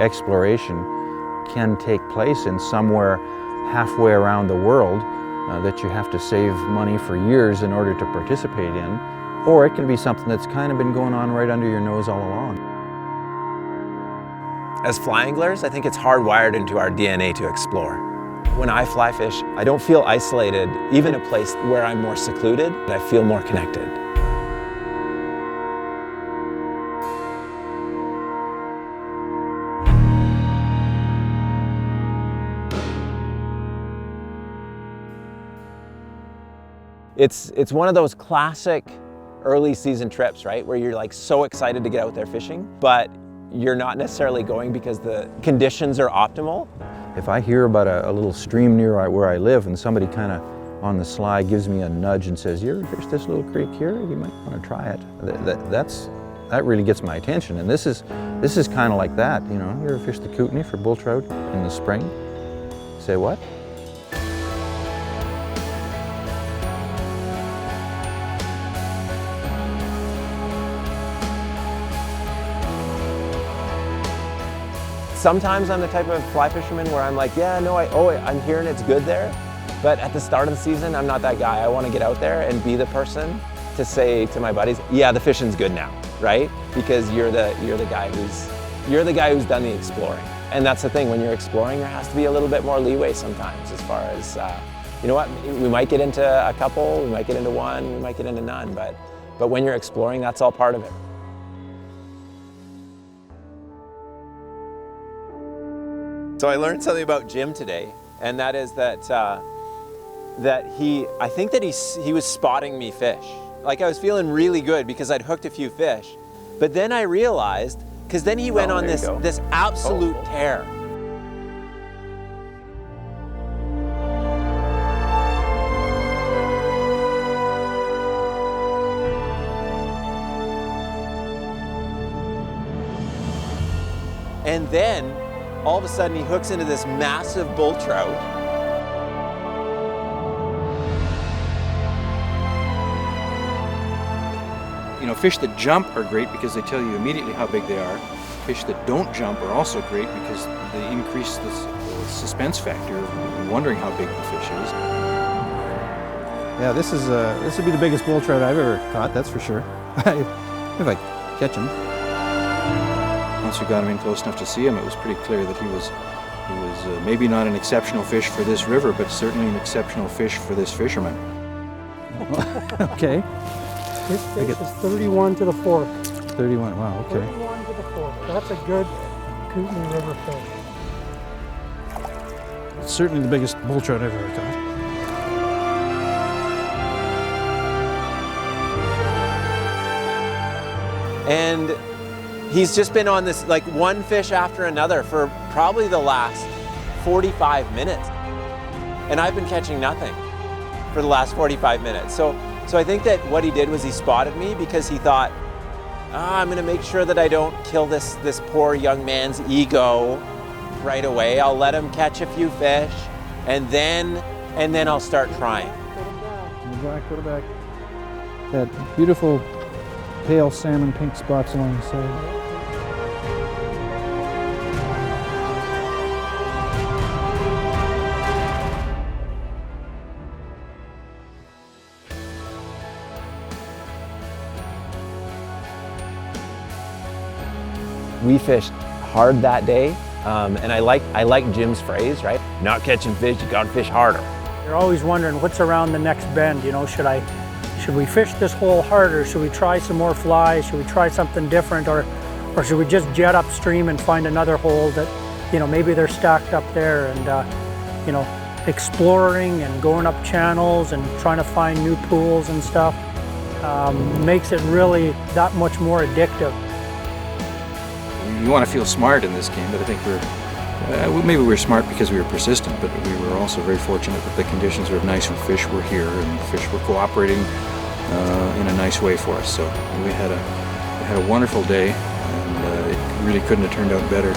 exploration can take place in somewhere halfway around the world that you have to save money for years in order to participate in, or it can be something that's kind of been going on right under your nose all along. As fly anglers, I think it's hardwired into our DNA to explore. When I fly fish, I don't feel isolated, even a place where I'm more secluded, I feel more connected. It's one of those classic early season trips, right? Where you're like so excited to get out there fishing, but you're not necessarily going because the conditions are optimal. If I hear about a little stream near where I live and somebody kind of on the sly gives me a nudge and says, "You ever fish this little creek here? You might want to try it." That really gets my attention. And this is kind of like that, you know. You ever fish the Kootenai for bull trout in the spring? Say what? Sometimes I'm the type of fly fisherman where I'm like, yeah, no, I'm here and it's good there. But at the start of the season, I'm not that guy. I want to get out there and be the person to say to my buddies, yeah, the fishing's good now, right? Because you're the guy who's done the exploring. And that's the thing, when you're exploring, there has to be a little bit more leeway sometimes as far as, you know what, we might get into a couple, we might get into one, we might get into none, but when you're exploring, that's all part of it. So I learned something about Jim today, and that is that I think that he was spotting me fish. Like I was feeling really good because I'd hooked a few fish, but then I realized, because then he went on this absolute tear. And then all of a sudden he hooks into this massive bull trout. You know, fish that jump are great because they tell you immediately how big they are. Fish that don't jump are also great because they increase the suspense factor of wondering how big the fish is. Yeah, this would be the biggest bull trout I've ever caught, that's for sure. If I catch him. Once we got him in close enough to see him, it was pretty clear that he was maybe not an exceptional fish for this river, but certainly an exceptional fish for this fisherman. Okay. This fish is 31 to the fork. 31, wow, okay. 31 to the fork. That's a good Kootenai River fish. It's certainly the biggest bull trout I've ever caught. And he's just been on this, like, one fish after another for probably the last 45 minutes. And I've been catching nothing for the last 45 minutes. So I think that what he did was he spotted me because he thought, I'm gonna make sure that I don't kill this poor young man's ego right away. I'll let him catch a few fish and then I'll start trying. Put it back. That beautiful pale salmon pink spots along the side. We fished hard that day, and I like Jim's phrase, right? Not catching fish, you gotta fish harder. You're always wondering what's around the next bend, you know, should we fish this hole harder? Should we try some more flies? Should we try something different? Or should we just jet upstream and find another hole that, you know, maybe they're stacked up there, and, you know, exploring and going up channels and trying to find new pools and stuff makes it really that much more addictive. You want to feel smart in this game, but I think maybe we're smart because we were persistent, but we were also very fortunate that the conditions were nice and fish were here and the fish were cooperating in a nice way for us. So we had a wonderful day, and it really couldn't have turned out better.